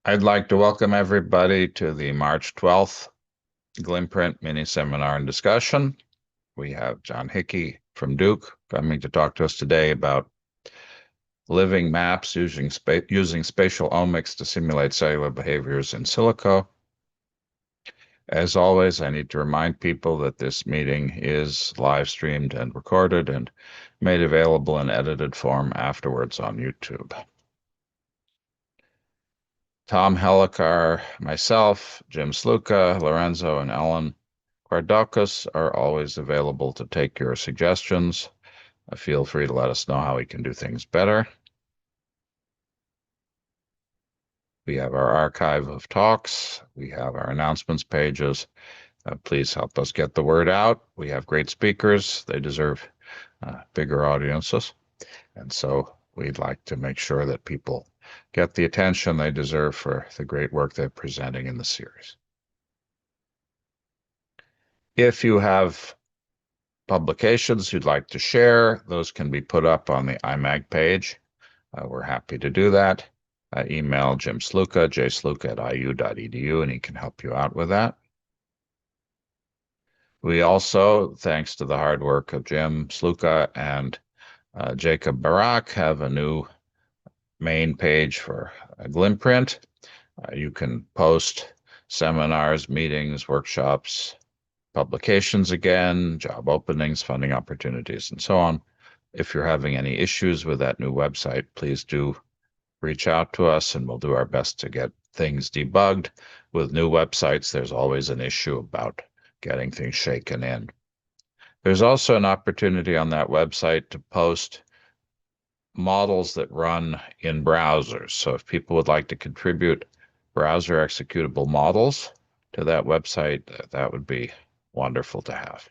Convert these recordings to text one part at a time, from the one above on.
I'd like to welcome everybody to the March 12th GLIMPRINT mini seminar and discussion. We have John Hickey from Duke coming to talk to us today about living maps using spatial omics to simulate cellular behaviors in silico. As always, I need to remind people that this meeting is live streamed and recorded and made available in edited form afterwards on YouTube. Tom Helikar, myself, Jim Sluka, Lorenzo, and Ellen Quardocus are always available to take your suggestions. Feel free to let us know how we can do things better. We have our archive of talks. We have our announcements pages. Please help us get the word out. We have great speakers. They deserve bigger audiences. And so we'd like to make sure that people get the attention they deserve for the great work they're presenting in the series. If you have publications you'd like to share, those can be put up on the IMAG page. We're happy to do that. Email Jim Sluka, jsluka@iu.edu, and he can help you out with that. We also, thanks to the hard work of Jim Sluka and Jacob Barak, have a new main page for GLIMPRINT. You can post seminars, meetings, workshops, publications again, job openings, funding opportunities, and so on. If you're having any issues with that new website, please do reach out to us and we'll do our best to get things debugged. With new websites, there's always an issue about getting things shaken in. There's also an opportunity on that website to post models that run in browsers. So if people would like to contribute browser executable models to that website, that would be wonderful to have.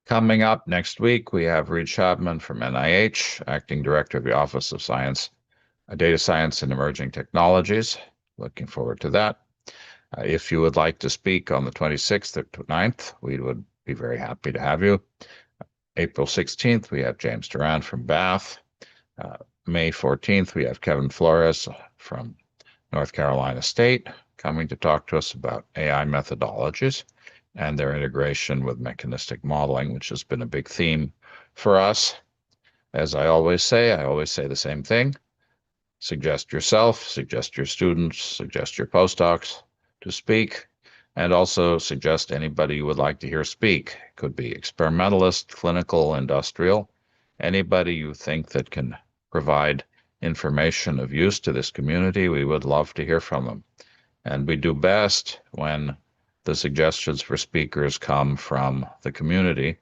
Coming up next week, we have Reid Shabman from NIH, Acting Director of the Office of Data Science and Emerging Technologies. Looking forward to that. If you would like to speak on the 26th or 9th, we would be very happy to have you. April 16th, we have James Duran from Bath. May 14th, we have Kevin Flores from North Carolina State coming to talk to us about AI methodologies and their integration with mechanistic modeling, which has been a big theme for us. As I always say the same thing. Suggest yourself, suggest your students, suggest your postdocs to speak, and also suggest anybody you would like to hear speak. It could be experimentalist, clinical, industrial, anybody you think that can provide information of use to this community. We would love to hear from them. And we do best when the suggestions for speakers come from the community.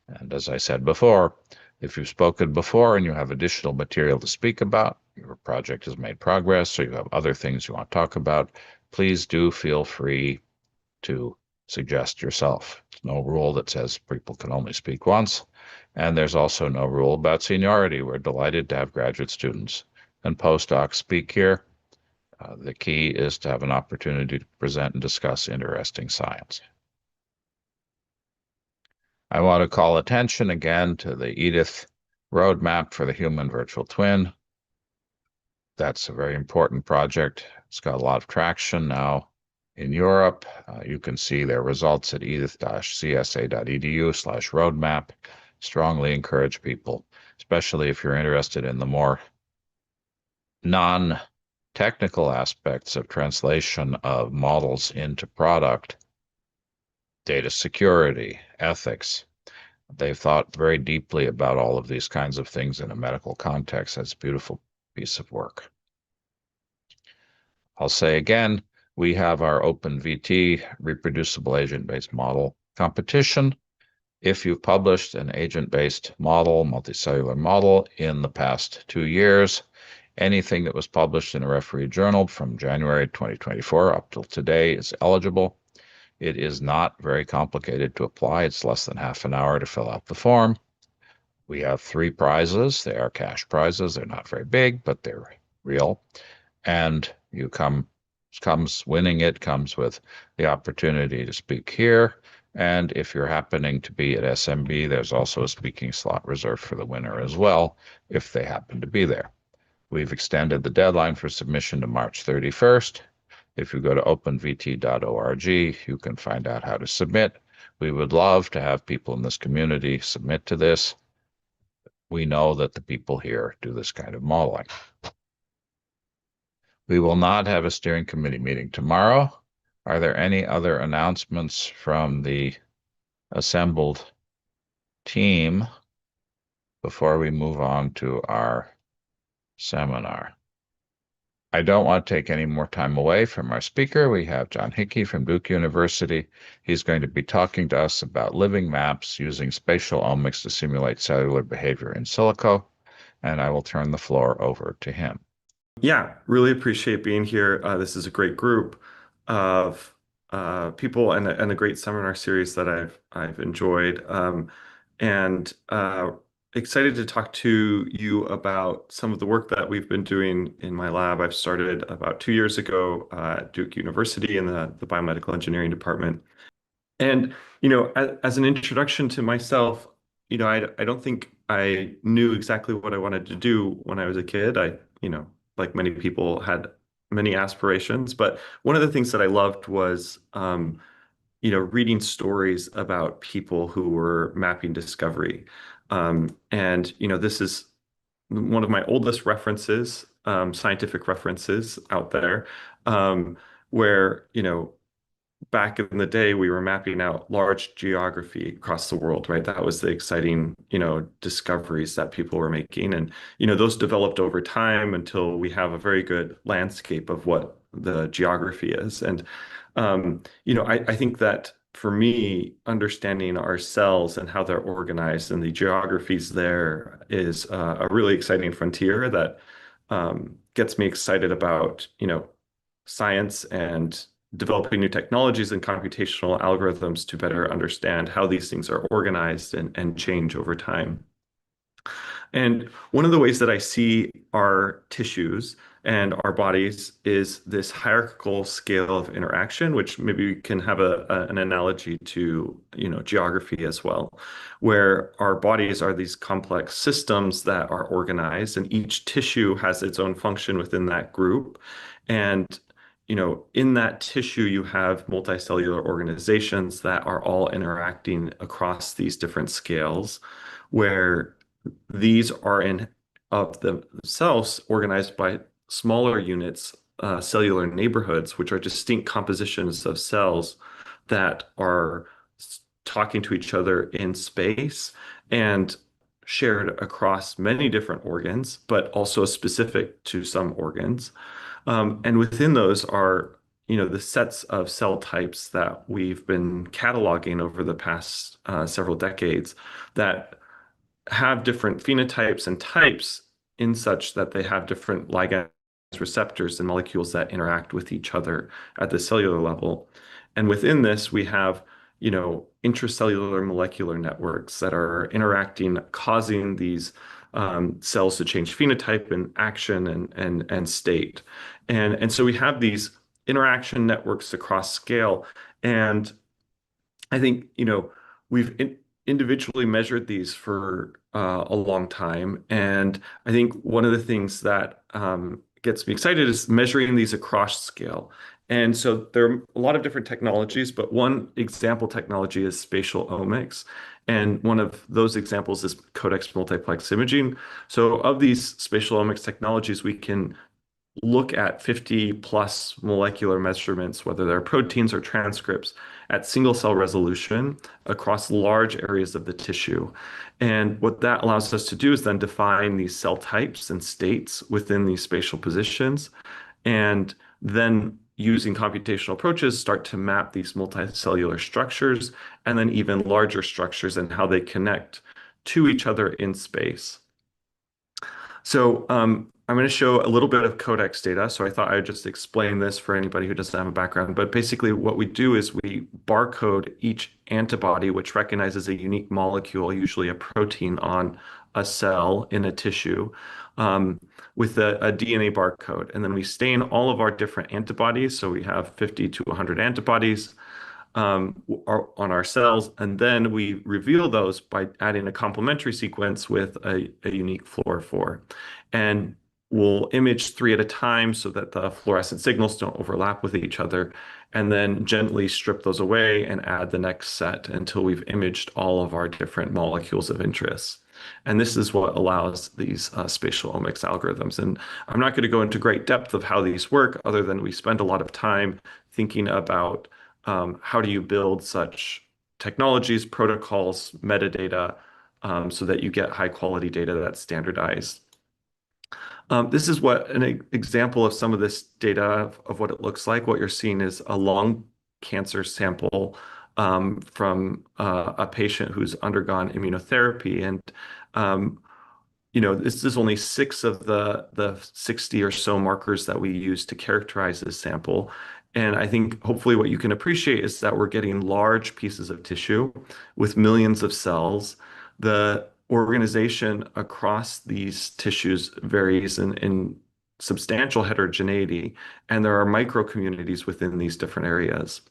And as I said before, if you've spoken before and you have additional material to speak about, your project has made progress, or you have other things you want to talk about, please do feel free to suggest yourself. There's no rule that says people can only speak once. And there's also no rule about seniority. We're delighted to have graduate students and postdocs speak here. The key is to have an opportunity to present and discuss interesting science. I want to call attention again to the EDITH roadmap for the human virtual twin. That's a very important project. It's got a lot of traction now in Europe. You can see their results at edith-csa.edu/roadmap. Strongly encourage people, especially if you're interested in the more non-technical aspects of translation of models into product, data security, ethics. They've thought very deeply about all of these kinds of things in a medical context. That's a beautiful piece of work. I'll say again, we have our OpenVT reproducible agent-based model competition. If you've published an agent-based model, multicellular model in the past 2 years, anything that was published in a refereed journal from January 2024 up till today is eligible. It is not very complicated to apply. It's less than half an hour to fill out the form. We have 3 prizes. They are cash prizes. They're not very big, but they're real. And winning it comes with the opportunity to speak here. And if you're happening to be at SMB, there's also a speaking slot reserved for the winner as well, if they happen to be there. We've extended the deadline for submission to March 31st. If you go to openvt.org, you can find out how to submit. We would love to have people in this community submit to this. We know that the people here do this kind of modeling. We will not have a steering committee meeting tomorrow. Are there any other announcements from the assembled team before we move on to our seminar? I don't want to take any more time away from our speaker. We have John Hickey from Duke University. He's going to be talking to us about living maps using spatial omics to simulate cellular behavior in silico, and I will turn the floor over to him. Yeah, really appreciate being here. This is a great group of people and a great seminar series that I've enjoyed. And excited to talk to you about some of the work that we've been doing in my lab. I've started about 2 years ago at Duke University in the biomedical engineering department. And, as an introduction to myself, I don't think I knew exactly what I wanted to do when I was a kid. Like many people, had many aspirations, but one of the things that I loved was, reading stories about people who were mapping discovery. This is one of my oldest references, scientific references out there, where, back in the day, we were mapping out large geography across the world, right? That was the exciting, discoveries that people were making. And, those developed over time until we have a very good landscape of what the geography is. And, I think that for me, understanding our cells and how they're organized and the geographies there is a really exciting frontier that gets me excited about, science and developing new technologies and computational algorithms to better understand how these things are organized and change over time. And one of the ways that I see our tissues and our bodies is this hierarchical scale of interaction, which maybe we can have an analogy to, geography as well, where our bodies are these complex systems that are organized, and each tissue has its own function within that group. And in that tissue, you have multicellular organizations that are all interacting across these different scales, where these are in of themselves organized by smaller units, cellular neighborhoods, which are distinct compositions of cells that are talking to each other in space and shared across many different organs, but also specific to some organs. And within those are, the sets of cell types that we've been cataloging over the past several decades that have different phenotypes and types in such that they have different ligands, receptors, and molecules that interact with each other at the cellular level. And within this, we have, intracellular molecular networks that are interacting, causing these cells to change phenotype and action and state. And so we have these interaction networks across scale. And I think, we've individually measured these for a long time. And I think one of the things that gets me excited is measuring these across scale. And so there are a lot of different technologies, but one example technology is spatial omics. And one of those examples is codex multiplex imaging. So of these spatial omics technologies, we can look at 50 plus molecular measurements, whether they're proteins or transcripts, at single cell resolution across large areas of the tissue. And what that allows us to do is then define these cell types and states within these spatial positions, and then using computational approaches, start to map these multicellular structures and then even larger structures and how they connect to each other in space. So I'm going to show a little bit of codex data. So I thought I would just explain this for anybody who doesn't have a background. But basically what we do is we barcode each antibody, which recognizes a unique molecule, usually a protein on a cell in a tissue, with a DNA barcode. And then we stain all of our different antibodies. So we have 50 to 100 antibodies on our cells, and then we reveal those by adding a complementary sequence with a unique fluorophore. And we'll image three at a time so that the fluorescent signals don't overlap with each other, and then gently strip those away and add the next set until we've imaged all of our different molecules of interest. And this is what allows these spatial omics algorithms. And I'm not going to go into great depth of how these work, other than we spend a lot of time thinking about how do you build such technologies, protocols, metadata, so that you get high quality data that's standardized. This is what an example of some of this data of what it looks like. What you're seeing is a lung cancer sample from a patient who's undergone immunotherapy. And this is only 6 of the 60 or so markers that we use to characterize this sample. And I think hopefully what you can appreciate is that we're getting large pieces of tissue with millions of cells. The organization across these tissues varies in substantial heterogeneity, and there are micro communities within these different areas.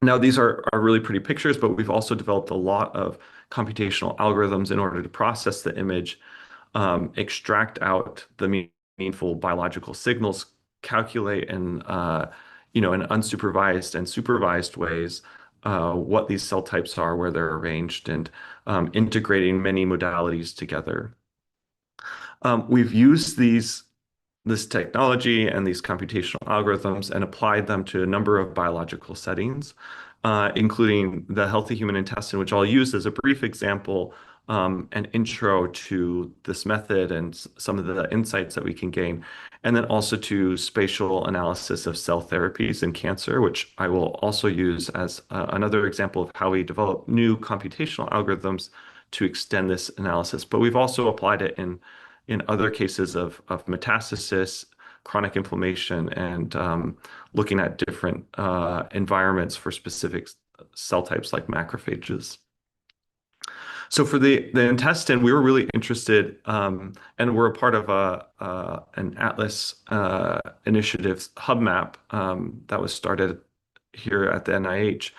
Now, these are really pretty pictures, but we've also developed a lot of computational algorithms in order to process the image, extract out the meaningful biological signals, calculate in unsupervised and supervised ways what these cell types are, where they're arranged, and integrating many modalities together. We've used this technology and these computational algorithms and applied them to a number of biological settings, including the healthy human intestine, which I'll use as a brief example, an intro to this method and some of the insights that we can gain, and then also to spatial analysis of cell therapies in cancer, which I will also use as another example of how we develop new computational algorithms to extend this analysis. But we've also applied it in other cases of metastasis, chronic inflammation, and looking at different environments for specific cell types like macrophages. So for the intestine, we were really interested, and we're a part of an Atlas initiative hub map that was started here at the NIH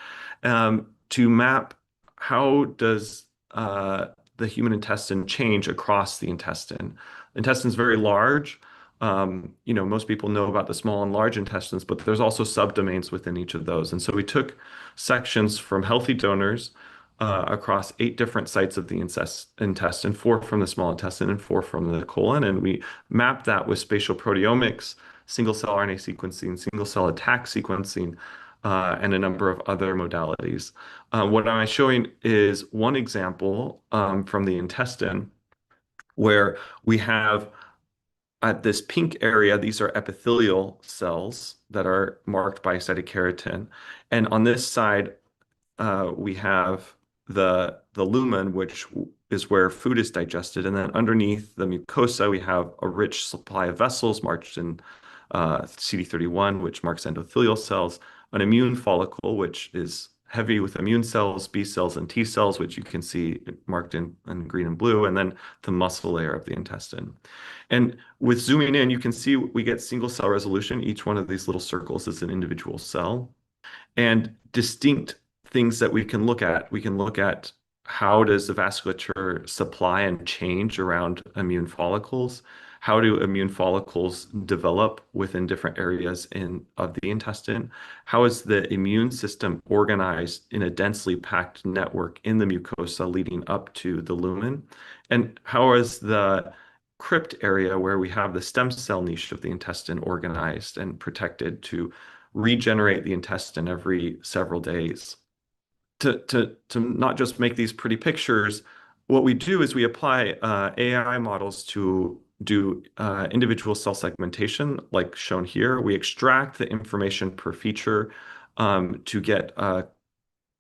to map how does the human intestine change across the intestine. The intestine is very large. Most people know about the small and large intestines, but there's also subdomains within each of those. And so we took sections from healthy donors across 8 different sites of the intestine, 4 from the small intestine and 4 from the colon. And we mapped that with spatial proteomics, single-cell RNA sequencing, single-cell attack sequencing, and a number of other modalities. What I'm showing is one example from the intestine where we have at this pink area, these are epithelial cells that are marked by cytokeratin. And on this side, we have the lumen, which is where food is digested. And then underneath the mucosa, we have a rich supply of vessels marked in CD31, which marks endothelial cells, an immune follicle, which is heavy with immune cells, B cells, and T cells, which you can see marked in green and blue, and then the muscle layer of the intestine. And with zooming in, you can see we get single cell resolution. Each one of these little circles is an individual cell. And distinct things that we can look at. We can look at how does the vasculature supply and change around immune follicles? How do immune follicles develop within different areas of the intestine? How is the immune system organized in a densely packed network in the mucosa leading up to the lumen? And how is the crypt area where we have the stem cell niche of the intestine organized and protected to regenerate the intestine every several days? To not just make these pretty pictures, what we do is we apply AI models to do individual cell segmentation, like shown here. We extract the information per feature to get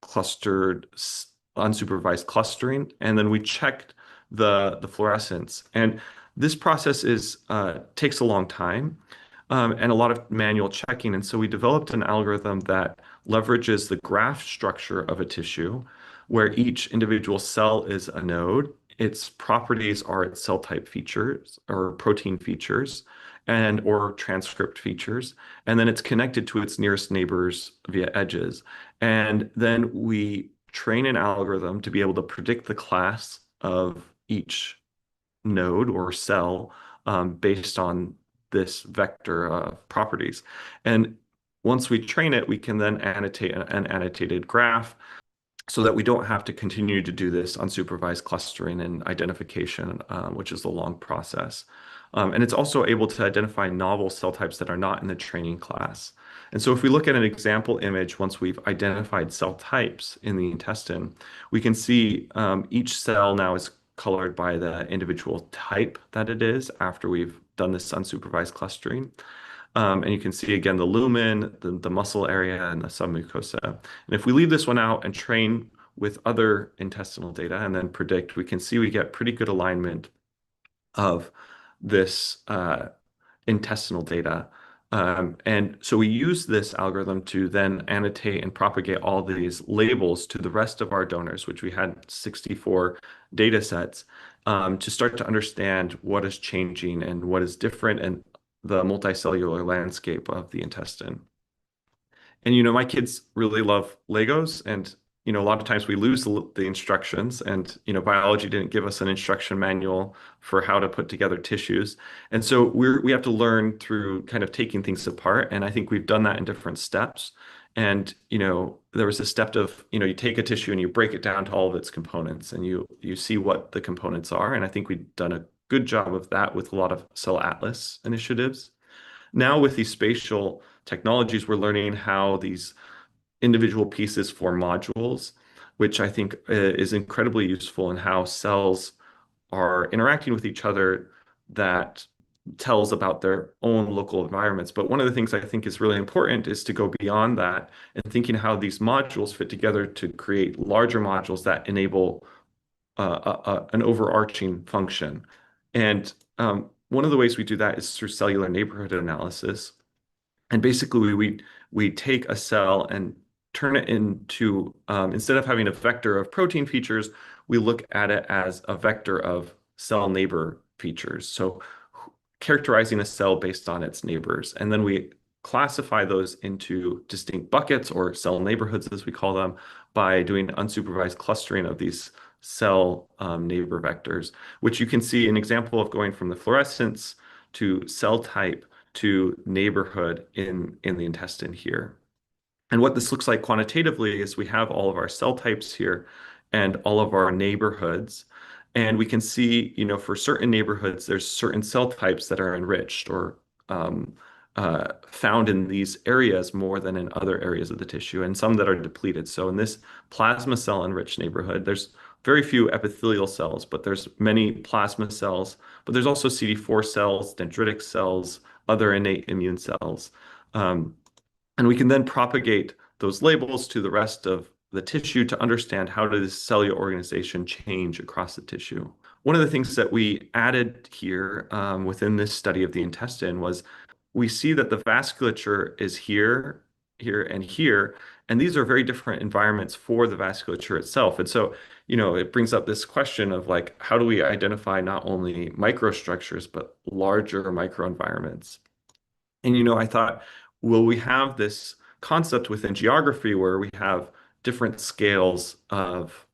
clustered, unsupervised clustering, and then we checked the fluorescence. And this process takes a long time. And a lot of manual checking. And so we developed an algorithm that leverages the graph structure of a tissue, where each individual cell is a node. Its properties are its cell type features or protein features or transcript features. And then it's connected to its nearest neighbors via edges. And then we train an algorithm to be able to predict the class of each node or cell based on this vector of properties. And once we train it, we can then annotate an annotated graph so that we don't have to continue to do this unsupervised clustering and identification, which is a long process. And it's also able to identify novel cell types that are not in the training class. And so if we look at an example image, once we've identified cell types in the intestine, we can see each cell now is colored by the individual type that it is after we've done this unsupervised clustering. And you can see again the lumen, the muscle area, and the submucosa. And if we leave this one out and train with other intestinal data and then predict, we can see we get pretty good alignment of this intestinal data. And so we use this algorithm to then annotate and propagate all these labels to the rest of our donors, which we had 64 data sets, to start to understand what is changing and what is different and the multicellular landscape of the intestine. And, my kids really love Legos, and, a lot of times we lose the instructions, and, biology didn't give us an instruction manual for how to put together tissues. And so we have to learn through kind of taking things apart. And I think we've done that in different steps. And, there was a step of, you take a tissue and you break it down to all of its components and you see what the components are. And I think we've done a good job of that with a lot of cell atlas initiatives. Now with these spatial technologies, we're learning how these individual pieces form modules, which I think is incredibly useful in how cells are interacting with each other that tells about their own local environments. But one of the things I think is really important is to go beyond that and thinking how these modules fit together to create larger modules that enable an overarching function. And one of the ways we do that is through cellular neighborhood analysis. And basically, we take a cell and turn it into, instead of having a vector of protein features, we look at it as a vector of cell neighbor features. So characterizing a cell based on its neighbors. And then we classify those into distinct buckets or cell neighborhoods, as we call them, by doing unsupervised clustering of these cell neighbor vectors, which you can see an example of going from the fluorescence to cell type to neighborhood in the intestine here. And what this looks like quantitatively is we have all of our cell types here and all of our neighborhoods. And we can see, for certain neighborhoods, there's certain cell types that are enriched or found in these areas more than in other areas of the tissue, and some that are depleted. So in this plasma cell enriched neighborhood, there's very few epithelial cells, but there's many plasma cells, but there's also CD4 cells, dendritic cells, other innate immune cells. And we can then propagate those labels to the rest of the tissue to understand how does cellular organization change across the tissue. One of the things that we added here within this study of the intestine was we see that the vasculature is here, here, and here, and these are very different environments for the vasculature itself. And so, it brings up this question of like, how do we identify not only microstructures, but larger microenvironments? And, I thought, will we have this concept within geography where we have different scales of,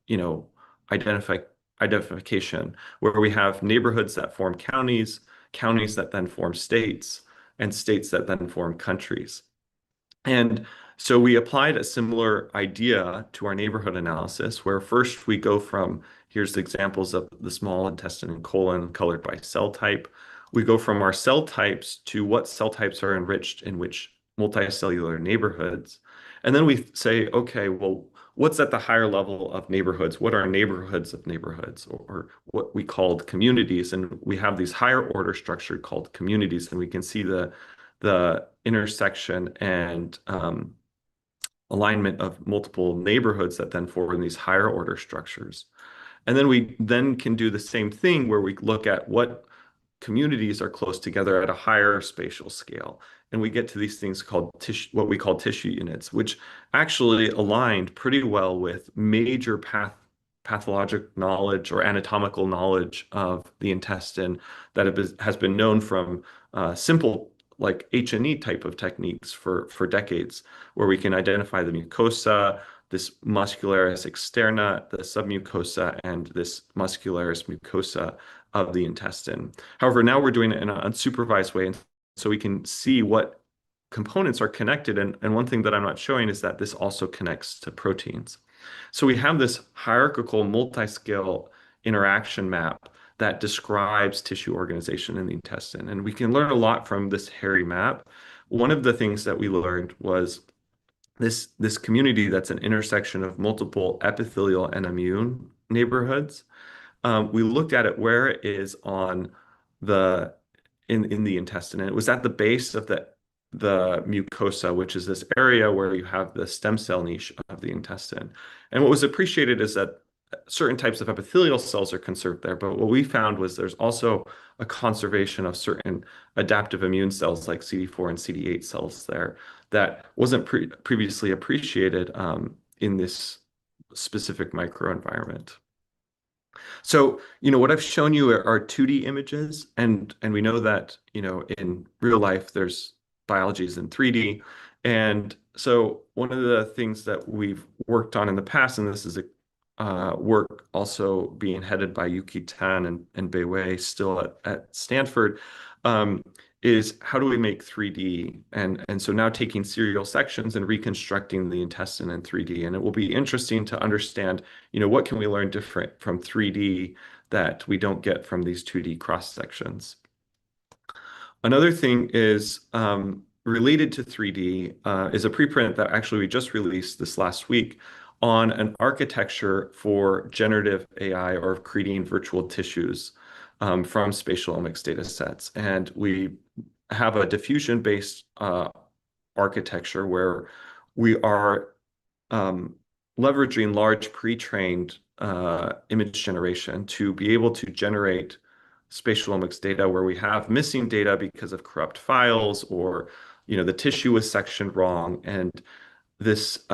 identification, where we have neighborhoods that form counties, counties that then form states, and states that then form countries. And so we applied a similar idea to our neighborhood analysis, where first we go from, here's the examples of the small intestine and colon colored by cell type. We go from our cell types to what cell types are enriched in which multicellular neighborhoods. And then we say, okay, well, what's at the higher level of neighborhoods? What are neighborhoods of neighborhoods, or what we called communities? And we have these higher order structure called communities, and we can see the intersection and alignment of multiple neighborhoods that then form these higher order structures. And then we can do the same thing where we look at what communities are close together at a higher spatial scale. And we get to these things called what we call tissue units, which actually aligned pretty well with major pathologic knowledge or anatomical knowledge of the intestine that has been known from simple like H&E type of techniques for decades, where we can identify the mucosa, this muscularis externa, the submucosa, and this muscularis mucosa of the intestine. However, now we're doing it in an unsupervised way, and so we can see what components are connected. And one thing that I'm not showing is that this also connects to proteins. So we have this hierarchical multiscale interaction map that describes tissue organization in the intestine. And we can learn a lot from this hairy map. One of the things that we learned was this community that's an intersection of multiple epithelial and immune neighborhoods. We looked at it where it is on the in the intestine, and it was at the base of the mucosa, which is this area where you have the stem cell niche of the intestine. And what was appreciated is that certain types of epithelial cells are conserved there, but what we found was there's also a conservation of certain adaptive immune cells like CD4 and CD8 cells there that wasn't previously appreciated in this specific microenvironment. So, what I've shown you are 2D images, and we know that, in real life, there's biologies in 3D. And so one of the things that we've worked on in the past, and this is a work also being headed by Yuki Tan and Bei Wei still at Stanford, is how do we make 3D? And so now taking serial sections and reconstructing the intestine in 3D. And it will be interesting to understand, what can we learn different from 3D that we don't get from these 2D cross sections. Another thing is related to 3D is a preprint that actually we just released this last week on an architecture for generative AI or creating virtual tissues from spatial omics data sets. And we have a diffusion-based architecture where we are leveraging large pre-trained image generation to be able to generate spatial omics data where we have missing data because of corrupt files or the tissue was sectioned wrong, and this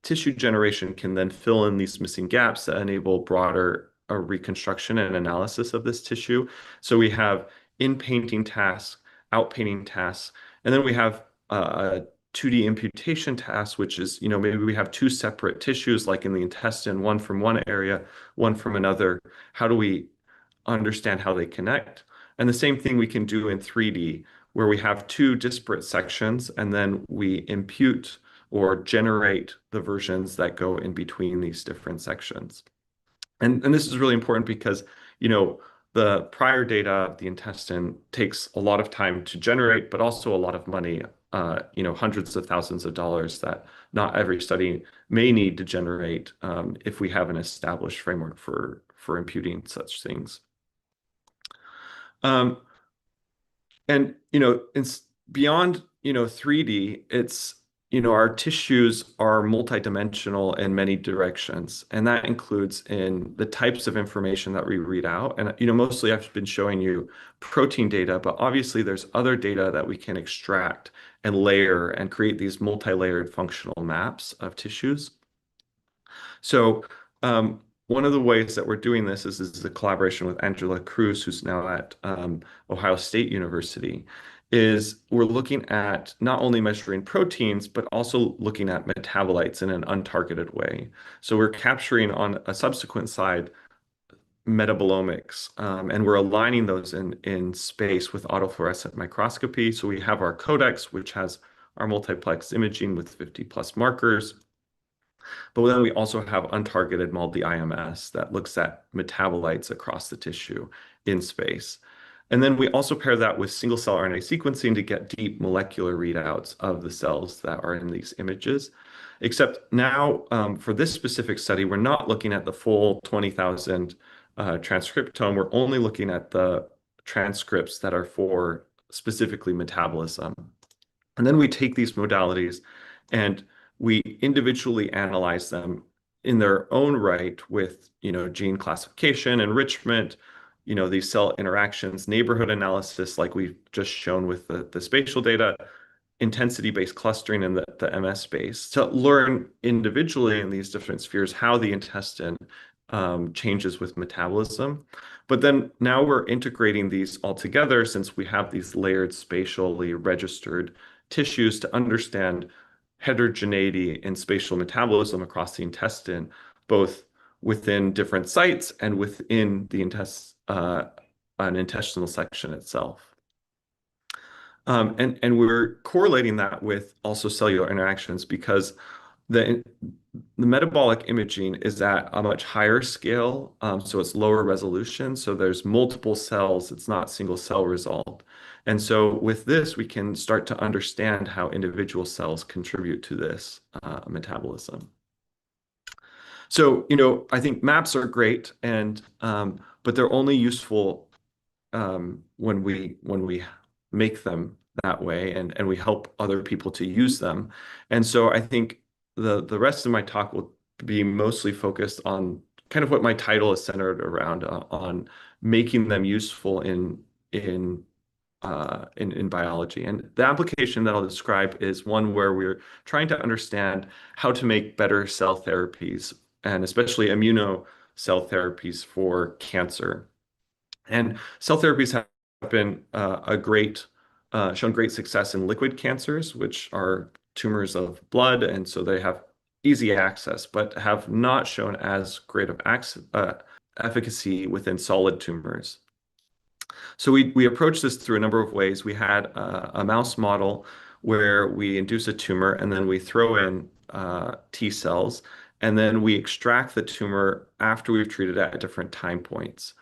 tissue generation can then fill in these missing gaps that enable broader reconstruction and analysis of this tissue. So we have in-painting tasks, out-painting tasks, and then we have a 2D imputation task, which is, maybe we have two separate tissues like in the intestine, one from one area, one from another. How do we understand how they connect? And the same thing we can do in 3D, where we have two disparate sections, and then we impute or generate the versions that go in between these different sections. And this is really important because, the prior data of the intestine takes a lot of time to generate, but also a lot of money, hundreds of thousands of dollars that not every study may need to generate if we have an established framework for imputing such things. And, it's beyond, 3D, it's, our tissues are multidimensional in many directions, and that includes in the types of information that we read out. And, mostly I've been showing you protein data, but obviously there's other data that we can extract and layer and create these multi-layered functional maps of tissues. So, one of the ways that we're doing this is a collaboration with Angela Cruz, who's now at Ohio State University, is we're looking at not only measuring proteins, but also looking at metabolites in an untargeted way. So we're capturing on a subsequent side metabolomics, and we're aligning those in space with autofluorescent microscopy. So we have our codex, which has our multiplex imaging with 50 plus markers. But then we also have untargeted MALDI-IMS that looks at metabolites across the tissue in space. And then we also pair that with single cell RNA sequencing to get deep molecular readouts of the cells that are in these images. Except now, for this specific study, we're not looking at the full 20,000 transcriptome. We're only looking at the transcripts that are for specifically metabolism. And then we take these modalities and we individually analyze them in their own right with, gene classification, enrichment, these cell interactions, neighborhood analysis, like we've just shown with the spatial data, intensity-based clustering in the MS space, to learn individually in these different spheres how the intestine changes with metabolism. But then now we're integrating these all together since we have these layered spatially registered tissues to understand heterogeneity in spatial metabolism across the intestine, both within different sites and within the an intestinal section itself. And we're correlating that with also cellular interactions because the the metabolic imaging is at a much higher scale, so it's lower resolution. So there's multiple cells. It's not single cell result. And so with this, we can start to understand how individual cells contribute to this metabolism. So, I think maps are great, and but they're only useful when we make them that way, and we help other people to use them. And so I think the rest of my talk will be mostly focused on kind of what my title is centered around, on making them useful in biology. And the application that I'll describe is one where we're trying to understand how to make better cell therapies, and especially immunocell therapies for cancer. And cell therapies have been shown great success in liquid cancers, which are tumors of blood, and so they have easy access, but have not shown as great of efficacy within solid tumors. So we approached this through a number of ways. We had a mouse model where we induce a tumor and then we throw in T cells, and then we extract the tumor after we've treated it at different time points.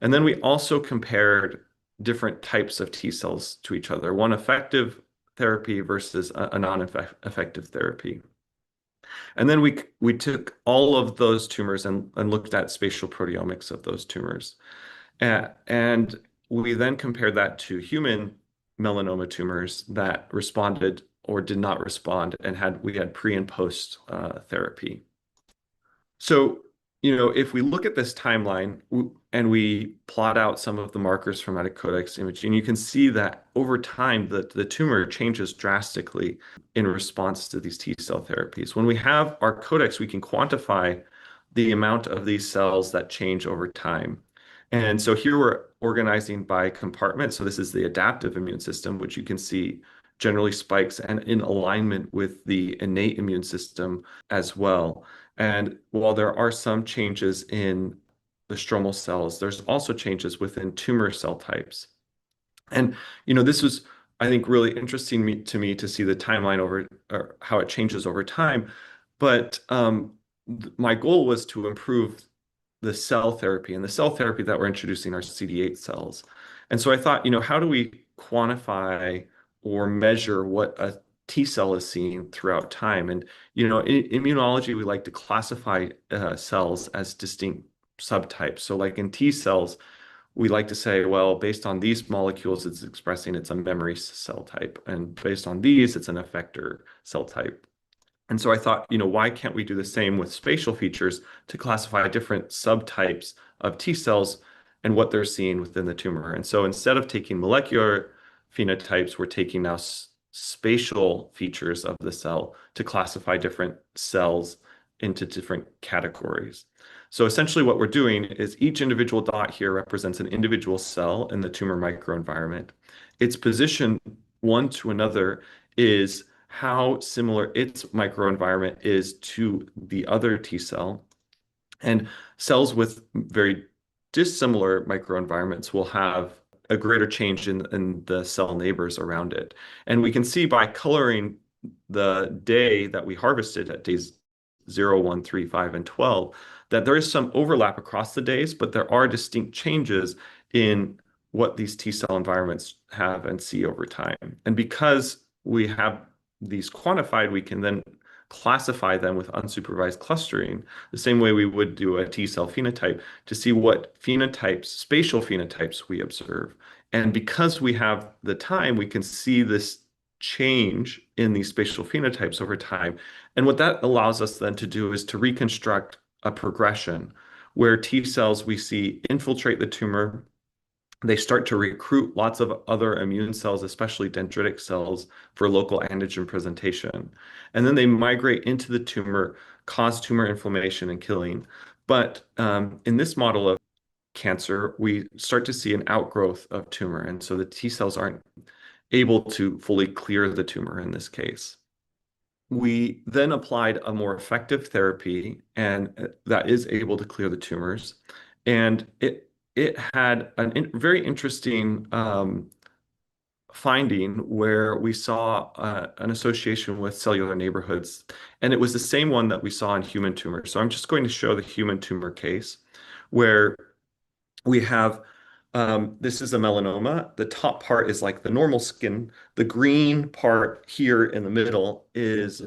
And then we also compared different types of T cells to each other, one effective therapy versus a non-effective therapy. And then we took all of those tumors and looked at spatial proteomics of those tumors. And we then compared that to human melanoma tumors that responded or did not respond, and we had pre and post therapy. So, if we look at this timeline and we plot out some of the markers from codex imaging, you can see that over time, the tumor changes drastically in response to these T cell therapies. When we have our codex, we can quantify the amount of these cells that change over time. And so here we're organizing by compartment. So this is the adaptive immune system, which you can see generally spikes and in alignment with the innate immune system as well. And while there are some changes in the stromal cells, there's also changes within tumor cell types. And this was, I think, really interesting to me to see the timeline over, or how it changes over time. But my goal was to improve the cell therapy, and the cell therapy that we're introducing are CD8 cells. And so I thought, how do we quantify or measure what a T cell is seeing throughout time? And, in immunology, we like to classify cells as distinct subtypes. So like in T cells, we like to say, well, based on these molecules, it's a memory cell type. And based on these, it's an effector cell type. And so I thought, why can't we do the same with spatial features to classify different subtypes of T cells and what they're seeing within the tumor? And so instead of taking molecular phenotypes, we're taking now spatial features of the cell to classify different cells into different categories. So essentially what we're doing is each individual dot here represents an individual cell in the tumor microenvironment. Its position one to another is how similar its microenvironment is to the other T cell. And cells with very dissimilar microenvironments will have a greater change in the cell neighbors around it. And we can see by coloring the day that we harvested at days 0, 1, 3, 5, and 12, that there is some overlap across the days, but there are distinct changes in what these T cell environments have and see over time. And because we have these quantified, we can then classify them with unsupervised clustering, the same way we would do a T cell phenotype, to see what phenotypes, spatial phenotypes we observe. And because we have the time, we can see this change in these spatial phenotypes over time. And what that allows us then to do is to reconstruct a progression where T cells we see infiltrate the tumor. They start to recruit lots of other immune cells, especially dendritic cells, for local antigen presentation. And then they migrate into the tumor, cause tumor inflammation and killing. But in this model of cancer, we start to see an outgrowth of tumor. And so the T cells aren't able to fully clear the tumor in this case. We then applied a more effective therapy, and that is able to clear the tumors. And it had a very interesting finding where we saw an association with cellular neighborhoods, and it was the same one that we saw in human tumors. So I'm just going to show the human tumor case where we have this is a melanoma. The top part is like the normal skin. The green part here in the middle is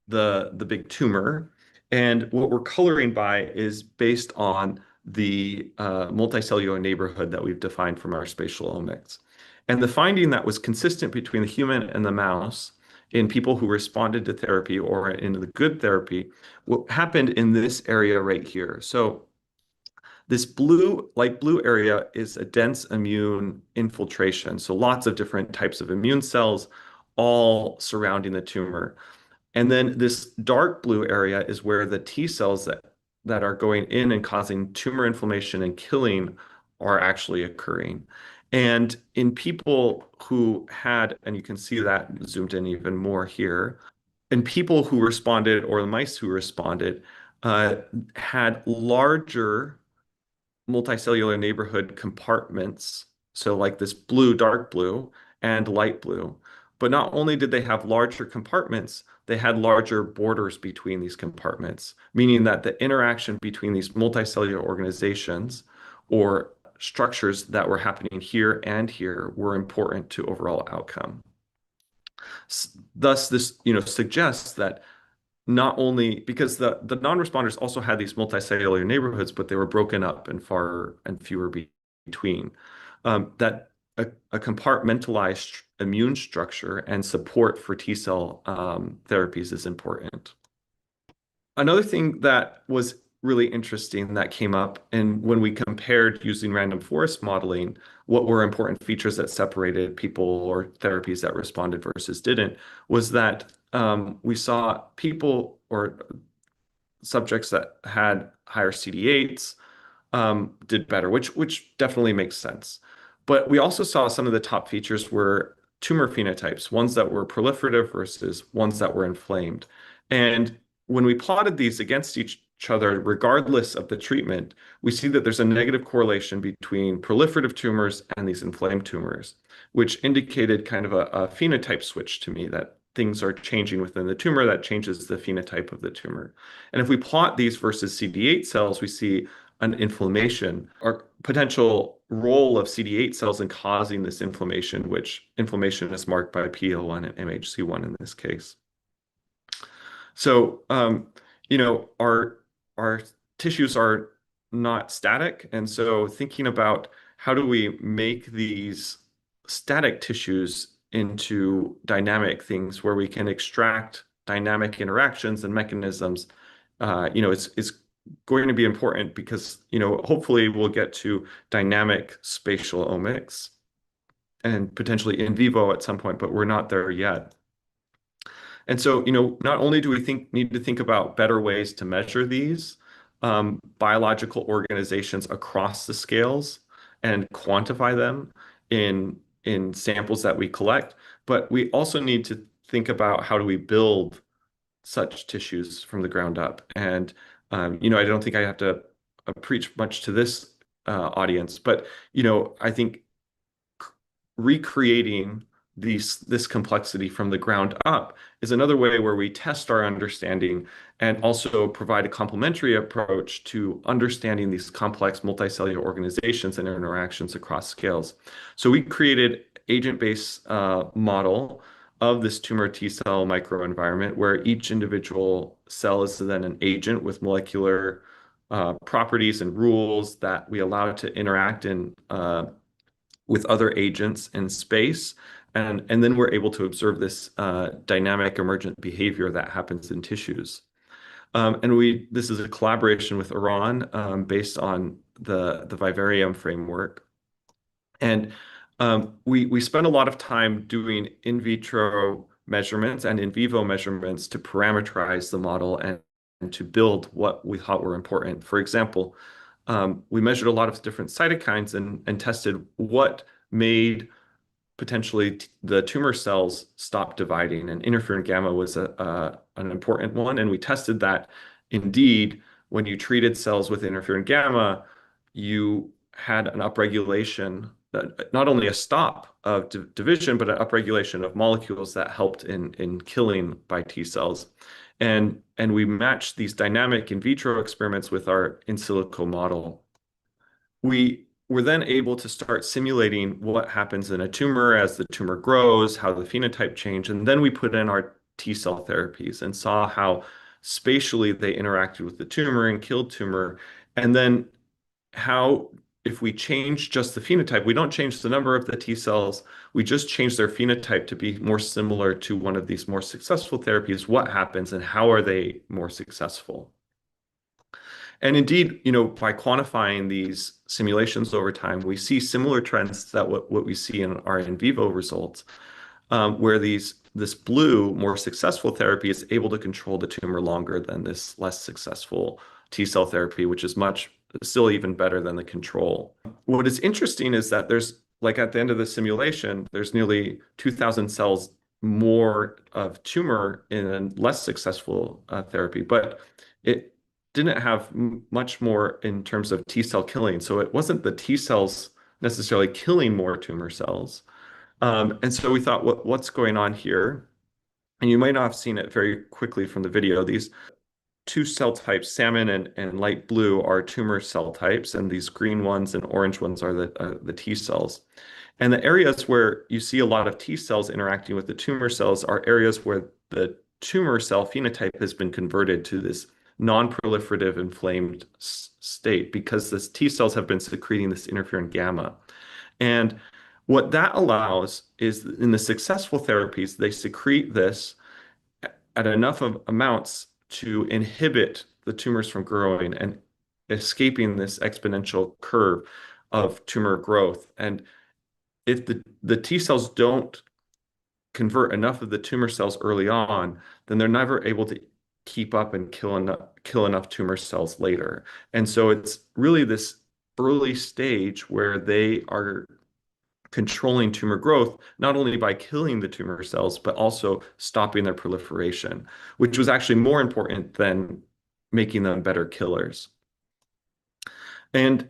the big tumor. And what we're coloring by is based on the multicellular neighborhood that we've defined from our spatial omics. And the finding that was consistent between the human and the mouse in people who responded to therapy or in the good therapy, what happened in this area right here. So this blue, light blue area is a dense immune infiltration. So lots of different types of immune cells all surrounding the tumor. And then this dark blue area is where the T cells that are going in and causing tumor inflammation and killing are actually occurring. And in people who had, and you can see that zoomed in even more here, in people who responded or the mice who responded, uh, had larger multicellular neighborhood compartments. So like this blue, dark blue, and light blue. But not only did they have larger compartments, they had larger borders between these compartments, meaning that the interaction between these multicellular organizations or structures that were happening here and here were important to overall outcome. Thus, this suggests that not only because the non-responders also had these multicellular neighborhoods, but they were broken up and far and fewer between. That a compartmentalized immune structure and support for T cell therapies is important. Another thing that was really interesting that came up, and when we compared using random forest modeling, what were important features that separated people or therapies that responded versus didn't, was that we saw people or subjects that had higher CD8s did better, which definitely makes sense. But we also saw some of the top features were tumor phenotypes, ones that were proliferative versus ones that were inflamed. And when we plotted these against each other, regardless of the treatment, we see that there's a negative correlation between proliferative tumors and these inflamed tumors, which indicated kind of a phenotype switch to me that things are changing within the tumor that changes the phenotype of the tumor. And if we plot these versus CD8 cells, we see an inflammation or potential role of CD8 cells in causing this inflammation, which inflammation is marked by PL1 and MHC1 in this case. So, our tissues are not static, and so thinking about how do we make these static tissues into dynamic things where we can extract dynamic interactions and mechanisms, it's going to be important because, hopefully we'll get to dynamic spatial omics and potentially in vivo at some point, but we're not there yet. And so, not only do we need to think about better ways to measure these biological organizations across the scales and quantify them in samples that we collect, but we also need to think about how do we build such tissues from the ground up. And I don't think I have to preach much to this audience, but I think recreating this complexity from the ground up is another way where we test our understanding and also provide a complementary approach to understanding these complex multicellular organizations and interactions across scales. So we created agent-based model of this tumor T cell microenvironment where each individual cell is then an agent with molecular properties and rules that we allow it to interact in with other agents in space. And then we're able to observe this dynamic emergent behavior that happens in tissues. This is a collaboration with Iran based on the vivarium framework. And we spent a lot of time doing in vitro measurements and in vivo measurements to parameterize the model and to build what we thought were important. For example, we measured a lot of different cytokines and tested what made potentially the tumor cells stop dividing, and interferon gamma was an important one. And we tested that indeed, when you treated cells with interferon gamma, you had an upregulation, not only a stop of division, but an upregulation of molecules that helped in killing by T cells. And we matched these dynamic in vitro experiments with our in silico model. We were then able to start simulating what happens in a tumor as the tumor grows, how the phenotype change, and then we put in our T cell therapies and saw how spatially they interacted with the tumor and killed tumor, and then how if we change just the phenotype, we don't change the number of the T cells, we just change their phenotype to be more similar to one of these more successful therapies, what happens and how are they more successful? And indeed, by quantifying these simulations over time, we see similar trends that what we see in our in vivo results, where this blue, more successful therapy is able to control the tumor longer than this less successful T cell therapy, which is still even better than the control. What is interesting is that there's, like at the end of the simulation, there's nearly 2,000 cells more of tumor in a less successful therapy, but it didn't have much more in terms of T cell killing. So it wasn't the T cells necessarily killing more tumor cells. And so we thought, what's going on here? And you might not have seen it very quickly from the video. These two cell types, salmon and light blue, are tumor cell types, and these green ones and orange ones are the T cells. And the areas where you see a lot of T cells interacting with the tumor cells are areas where the tumor cell phenotype has been converted to this non-proliferative inflamed state because the T cells have been secreting this interferon gamma. And what that allows is in the successful therapies, they secrete this at enough of amounts to inhibit the tumors from growing and escaping this exponential curve of tumor growth. And if the T cells don't convert enough of the tumor cells early on, then they're never able to keep up and kill enough tumor cells later. And so it's really this early stage where they are controlling tumor growth, not only by killing the tumor cells, but also stopping their proliferation, which was actually more important than making them better killers. And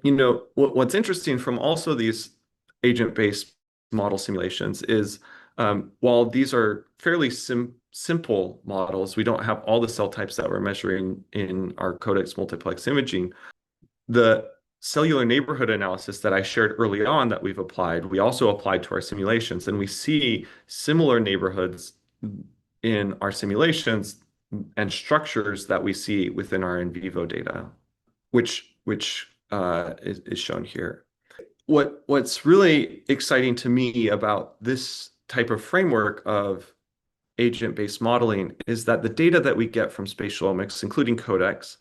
what's interesting from also these agent-based model simulations is while these are fairly simple models, we don't have all the cell types that we're measuring in our Codex multiplex imaging. The cellular neighborhood analysis that I shared early on that we've applied, we also applied to our simulations, and we see similar neighborhoods in our simulations and structures that we see within our in vivo data, which is shown here. What's really exciting to me about this type of framework of agent-based modeling is that the data that we get from spatial omics, including Codex,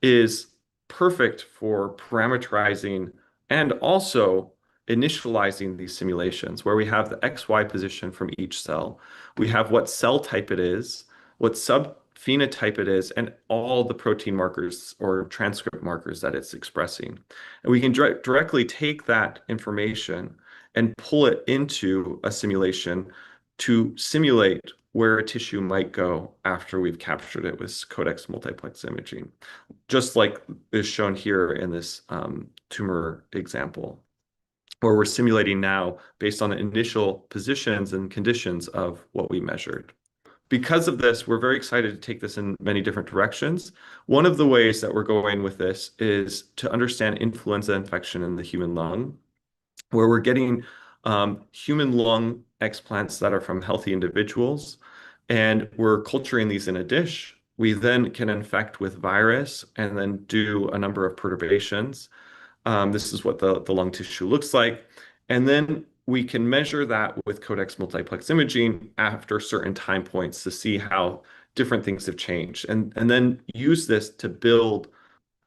is perfect for parameterizing and also initializing these simulations where we have the XY position from each cell. We have what cell type it is, what subphenotype it is, and all the protein markers or transcript markers that it's expressing. And we can directly take that information and pull it into a simulation to simulate where a tissue might go after we've captured it with Codex multiplex imaging, just like is shown here in this tumor example, where we're simulating now based on the initial positions and conditions of what we measured. Because of this, we're very excited to take this in many different directions. One of the ways that we're going with this is to understand influenza infection in the human lung, where we're getting human lung explants that are from healthy individuals, and we're culturing these in a dish. We then can infect with virus and then do a number of perturbations. This is what the lung tissue looks like. And then we can measure that with Codex multiplex imaging after certain time points to see how different things have changed. And then use this to build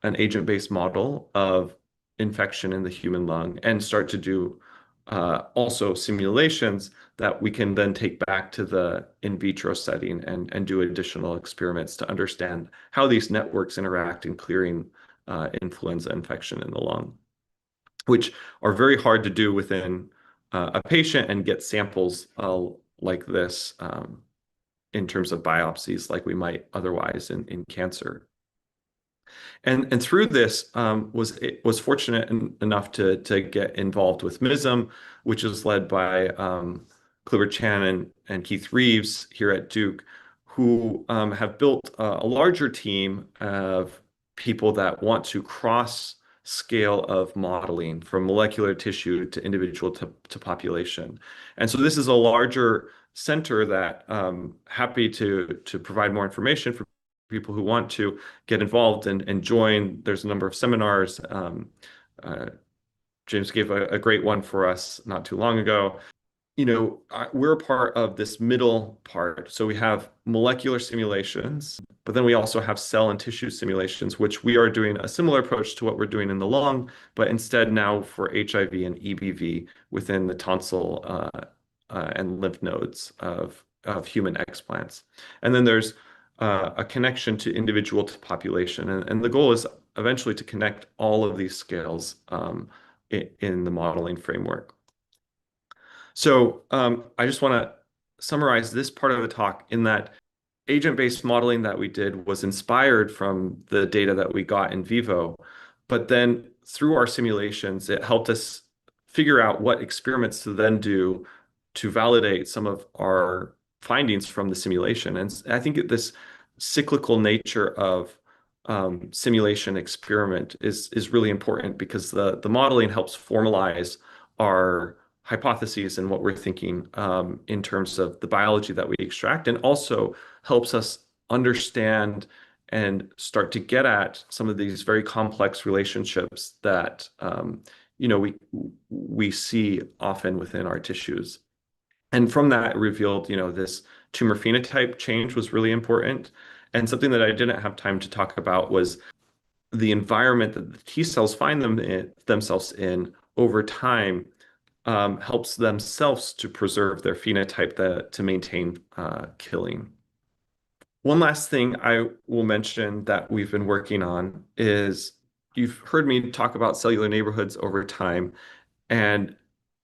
an agent-based model of infection in the human lung and start to do also simulations that we can then take back to the in vitro setting and do additional experiments to understand how these networks interact in clearing influenza infection in the lung, which are very hard to do within a patient and get samples like this in terms of biopsies like we might otherwise in cancer. And through this, was fortunate enough to get involved with MISM, which is led by Clifford Chan and Keith Reeves here at Duke, who have built a larger team of people that want to cross scale of modeling from molecular tissue to individual to population. And so this is a larger center that happy to provide more information for people who want to get involved and join. There's a number of seminars. Uh, James gave a great one for us not too long ago. We're a part of this middle part. So we have molecular simulations, but then we also have cell and tissue simulations, which we are doing a similar approach to what we're doing in the lung, but instead now for HIV and EBV within the tonsil and lymph nodes of human explants. And then there's a connection to individual to population. And the goal is eventually to connect all of these scales in the modeling framework. So I just want to summarize this part of the talk in that agent-based modeling that we did was inspired from the data that we got in vivo, but then through our simulations, it helped us figure out what experiments to then do to validate some of our findings from the simulation. And I think this cyclical nature of simulation experiment is really important because the modeling helps formalize our hypotheses and what we're thinking in terms of the biology that we extract, and also helps us understand and start to get at some of these very complex relationships that we see often within our tissues. And from that, it revealed, this tumor phenotype change was really important. And something that I didn't have time to talk about was the environment that the T cells find themselves in over time helps themselves to preserve their phenotype to maintain killing. One last thing I will mention that we've been working on is you've heard me talk about cellular neighborhoods over time and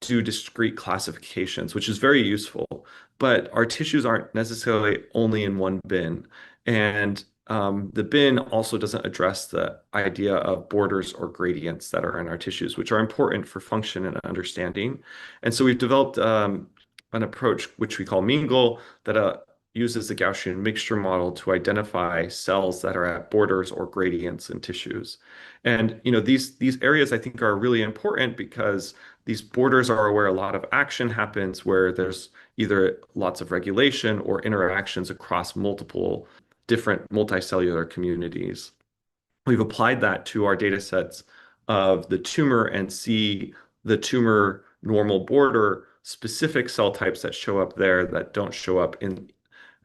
do discrete classifications, which is very useful, but our tissues aren't necessarily only in one bin. And the bin also doesn't address the idea of borders or gradients that are in our tissues, which are important for function and understanding. And so we've developed an approach which we call Mingle that uses the Gaussian mixture model to identify cells that are at borders or gradients in tissues. And these areas I think are really important because these borders are where a lot of action happens, where there's either lots of regulation or interactions across multiple different multicellular communities. We've applied that to our data sets of the tumor and see the tumor normal border specific cell types that show up there that don't show up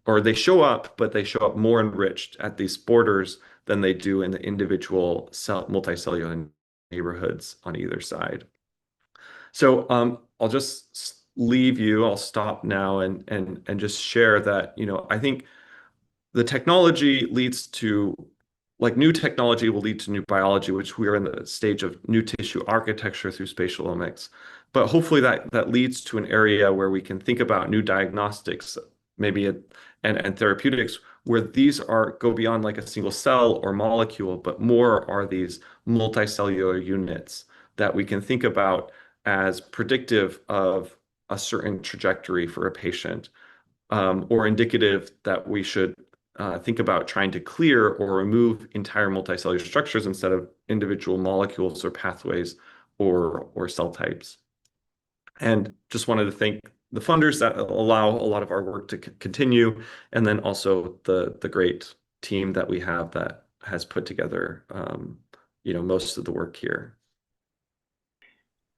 or they show up, but they show up more enriched at these borders than they do in the individual multicellular neighborhoods on either side. So I'll just leave you. I'll stop now and just share that, I think the technology leads to, new technology will lead to new biology, which we are in the stage of new tissue architecture through spatial omics. But hopefully that leads to an area where we can think about new diagnostics, maybe and therapeutics, where these go beyond like a single cell or molecule, but more are these multicellular units that we can think about as predictive of a certain trajectory for a patient, or indicative that we should think about trying to clear or remove entire multicellular structures instead of individual molecules or pathways or cell types. And just wanted to thank the funders that allow a lot of our work to continue, and then also the great team that we have that has put together most of the work here.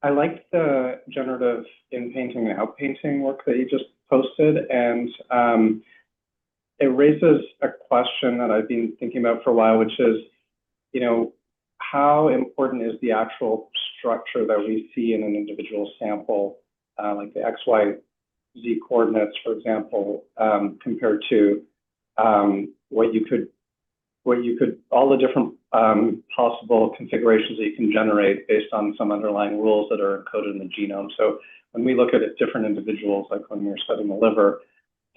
I liked the generative in-painting and out-painting work that you just posted, and it raises a question that I've been thinking about for a while, which is, how important is the actual structure that we see in an individual sample, like the X, Y, Z coordinates, for example, compared to all the different possible configurations that you can generate based on some underlying rules that are encoded in the genome. So when we look at different individuals, like when we were studying the liver,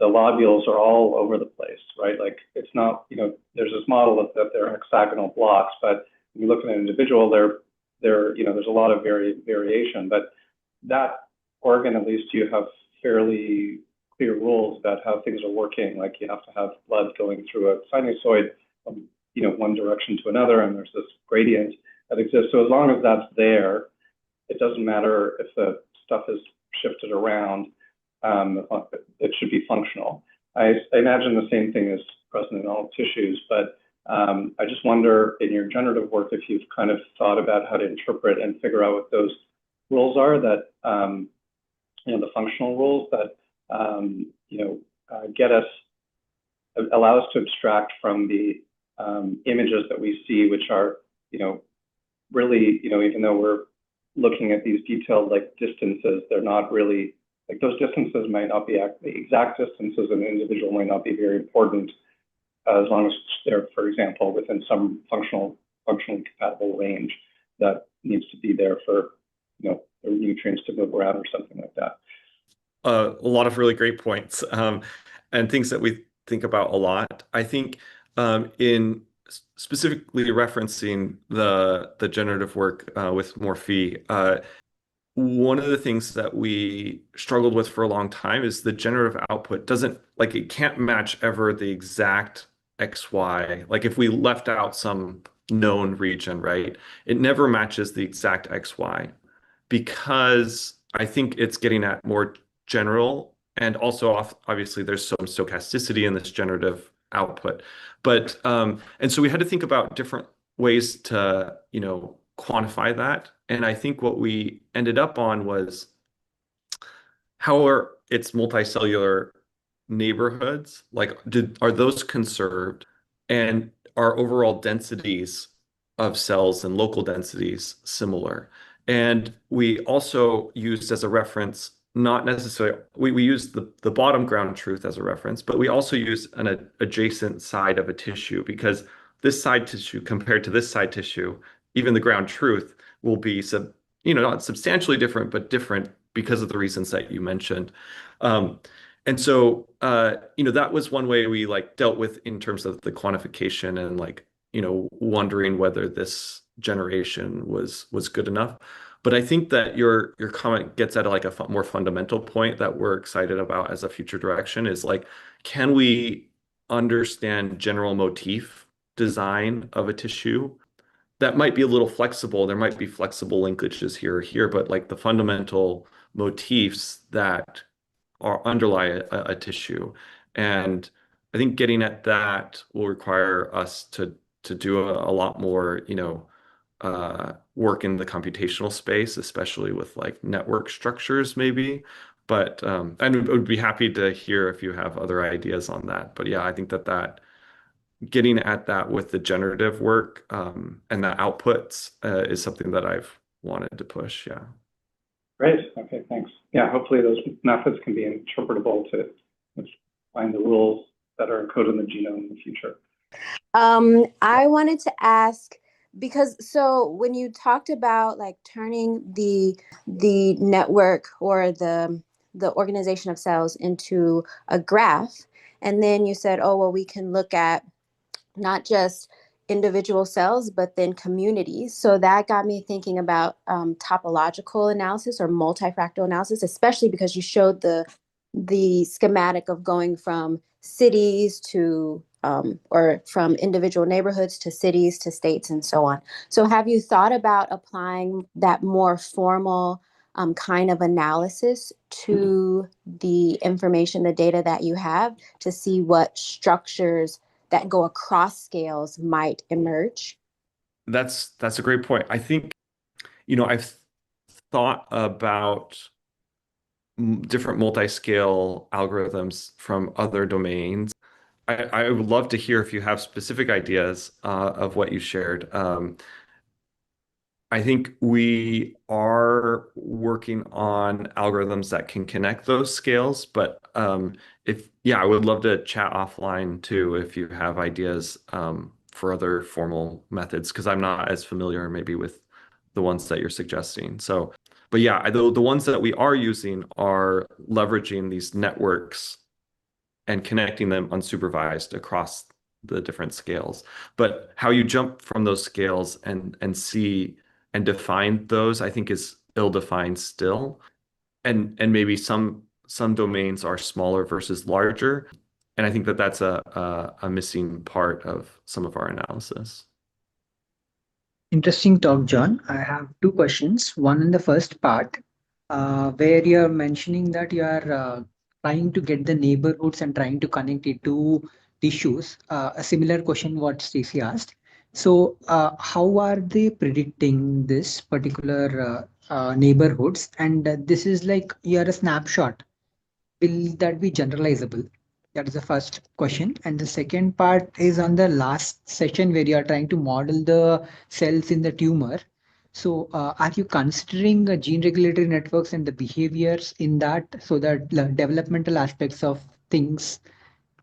the lobules are all over the place, right? Like it's not, there's this model that they're hexagonal blocks, but when you look at an individual, there's a lot of variation. But that organ, at least, you have fairly clear rules about how things are working. Like you have to have blood going through a sinusoid from one direction to another, and there's this gradient that exists. So as long as that's there, it doesn't matter if the stuff is shifted around. It should be functional. I imagine the same thing is present in all tissues, but I just wonder in your generative work if you've kind of thought about how to interpret and figure out what those rules are that, the functional rules that, allow us to abstract from the images that we see, which are, really, even though we're looking at these detailed like distances, they're not really, like those distances might not be the exact distances in an individual might not be very important as long as they're, for example, within some functionally compatible range that needs to be there for, the nutrients to move around or something like that. A lot of really great points, and things that we think about a lot. I think in specifically referencing the generative work with Morphe, one of the things that we struggled with for a long time is the generative output it can't match ever the exact XY. Like if we left out some known region, right? It never matches the exact XY because I think it's getting at more general, and also obviously there's some stochasticity in this generative output. But and so we had to think about different ways to, quantify that. And I think what we ended up on was how are its multicellular neighborhoods, are those conserved, and are overall densities of cells and local densities similar? And we also used as a reference, not necessarily, we used the bottom ground truth as a reference, but we also used an adjacent side of a tissue, because this side tissue compared to this side tissue, even the ground truth will be not substantially different, but different because of the reasons that you mentioned. And so, that was one way we dealt with in terms of the quantification and wondering whether this generation was good enough. But I think that your comment gets at a more fundamental point that we're excited about as a future direction is can we understand general motif design of a tissue that might be a little flexible? There might be flexible linkages here or here, but the fundamental motifs that underlie a tissue. And I think getting at that will require us to do a lot more, work in the computational space, especially with network structures maybe. But and I would be happy to hear if you have other ideas on that. But yeah, I think that getting at that with the generative work and the outputs is something that I've wanted to push. Yeah. Great. Okay, thanks. Yeah, hopefully those methods can be interpretable to find the rules that are encoded in the genome in the future. I wanted to ask, because so when you talked about turning the network or the organization of cells into a graph, and then you said, oh, well, we can look at not just individual cells, but then communities. So that got me thinking about topological analysis or multifractal analysis, especially because you showed the schematic of going from cities to or from individual neighborhoods to cities to states and so on. So have you thought about applying that more formal kind of analysis to the information, the data that you have, to see what structures that go across scales might emerge? That's a great point. I think, I've thought about different multiscale algorithms from other domains. I would love to hear if you have specific ideas of what you shared. I think we are working on algorithms that can connect those scales, but I would love to chat offline too if you have ideas for other formal methods, because I'm not as familiar maybe with the ones that you're suggesting. So, but yeah, the ones that we are using are leveraging these networks and connecting them unsupervised across the different scales. But how you jump from those scales and see and define those, I think is ill-defined still. And maybe some domains are smaller versus larger. And I think that that's a missing part of some of our analysis. Interesting talk, John. I have two questions. One in the first part, where you're mentioning that you are trying to get the neighborhoods and trying to connect it to tissues. A similar question what Stacy asked. So, how are they predicting this particular neighborhoods? And this is like you're a snapshot. Will that be generalizable? That is the first question. And the second part is on the last session where you are trying to model the cells in the tumor. So are you considering gene regulatory networks and the behaviors in that so that the developmental aspects of things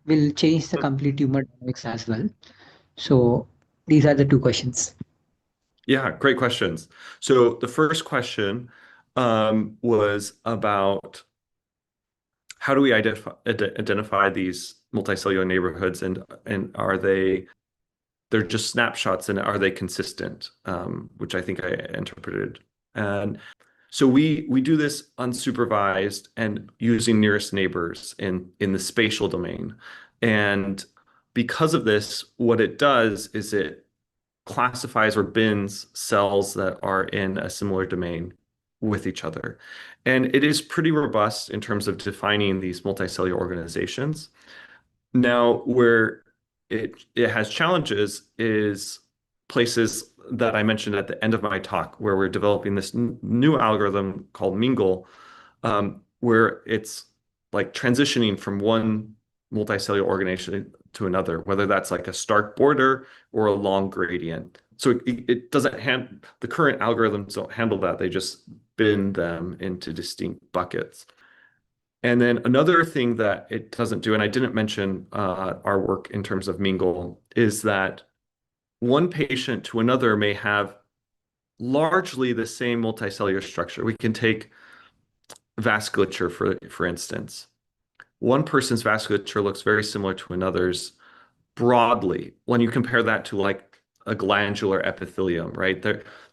will change the complete tumor dynamics as well? So these are the two questions. Yeah, great questions. So the first question was about how do we identify these multicellular neighborhoods, and they're just snapshots, and are they consistent? Which I think I interpreted. And so we do this unsupervised and using nearest neighbors in the spatial domain. And because of this, what it does is it classifies or bins cells that are in a similar domain with each other. And it is pretty robust in terms of defining these multicellular organizations. Now, where it has challenges is places that I mentioned at the end of my talk, where we're developing this new algorithm called Mingle, where it's like transitioning from one multicellular organization to another, whether that's like a stark border or a long gradient. So it doesn't the current algorithms don't handle that. They just bin them into distinct buckets. And then another thing that it doesn't do, and I didn't mention our work in terms of Mingle, is that one patient to another may have largely the same multicellular structure. We can take vasculature, for instance. One person's vasculature looks very similar to another's broadly when you compare that to like a glandular epithelium, right?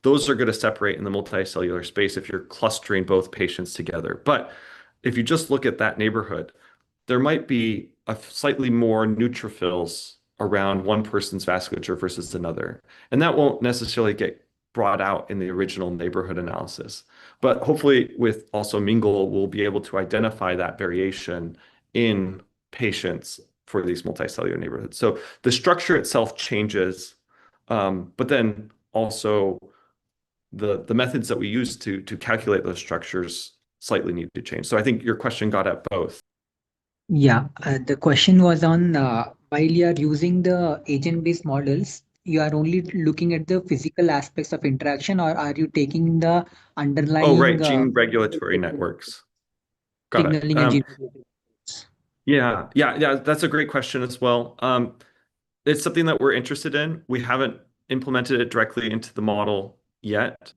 Those are going to separate in the multicellular space if you're clustering both patients together. But if you just look at that neighborhood, there might be a slightly more neutrophils around one person's vasculature versus another. And that won't necessarily get brought out in the original neighborhood analysis. But hopefully with also Mingle, we'll be able to identify that variation in patients for these multicellular neighborhoods. So the structure itself changes, but then also the methods that we use to calculate those structures slightly need to change. So I think your question got at both. Yeah, the question was on while you are using the agent-based models, you are only looking at the physical aspects of interaction, or are you taking the underlying Oh, right, gene regulatory networks. Got it. signaling and gene regulatory networks? Yeah, that's a great question as well. It's something that we're interested in. We haven't implemented it directly into the model yet.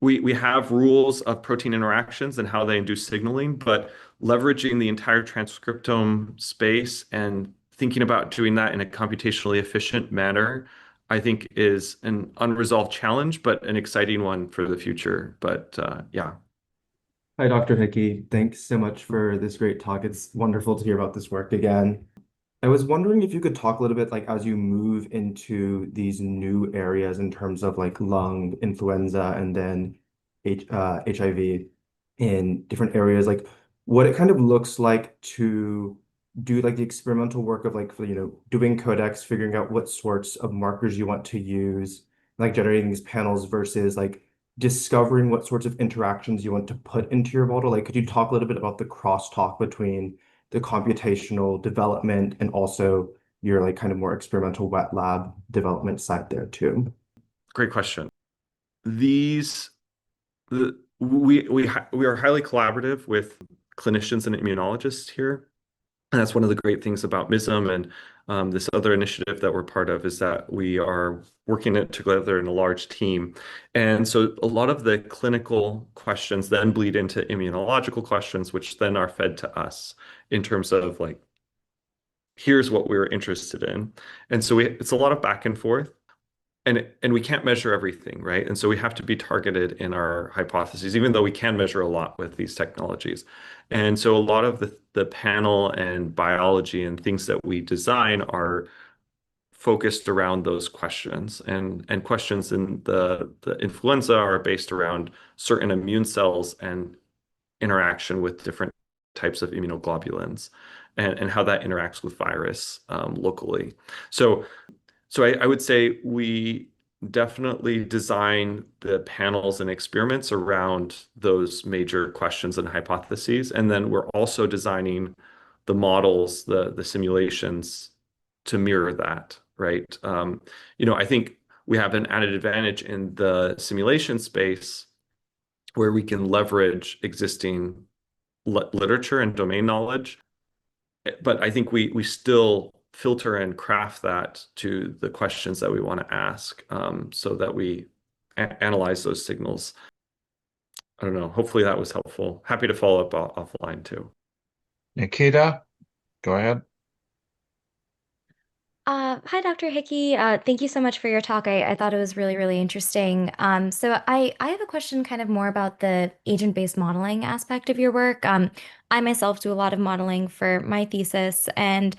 We have rules of protein interactions and how they induce signaling, but leveraging the entire transcriptome space and thinking about doing that in a computationally efficient manner, I think is an unresolved challenge, but an exciting one for the future. But yeah. Hi, Dr. Hickey. Thanks so much for this great talk. It's wonderful to hear about this work again. I was wondering if you could talk a little bit, like as you move into these new areas in terms of like lung, influenza, and then HIV in different areas, like what it kind of looks like to do like the experimental work of like, doing codecs, figuring out what sorts of markers you want to use, like generating these panels versus like discovering what sorts of interactions you want to put into your model. Like, could you talk a little bit about the crosstalk between the computational development and also your like kind of more experimental wet lab development side there too? Great question. We are highly collaborative with clinicians and immunologists here. And that's one of the great things about MISM and this other initiative that we're part of, is that we are working it together in a large team. And so a lot of the clinical questions then bleed into immunological questions, which then are fed to us in terms of like here's what we were interested in. And so it's a lot of back and forth. And we can't measure everything, right? And so we have to be targeted in our hypotheses, even though we can measure a lot with these technologies. And so a lot of the panel and biology and things that we design are focused around those questions. And questions in the influenza are based around certain immune cells and interaction with different types of immunoglobulins and how that interacts with virus locally. So I would say we definitely design the panels and experiments around those major questions and hypotheses. And then we're also designing the models, the simulations to mirror that, right? I think we have an added advantage in the simulation space where we can leverage existing literature and domain knowledge. But I think we still filter and craft that to the questions that we want to ask, so that we analyze those signals. I don't know. Hopefully that was helpful. Happy to follow up offline too. Nikita, go ahead. Hi, Dr. Hickey. Thank you so much for your talk. I thought it was really, really interesting. So I have a question kind of more about the agent-based modeling aspect of your work. I myself do a lot of modeling for my thesis, and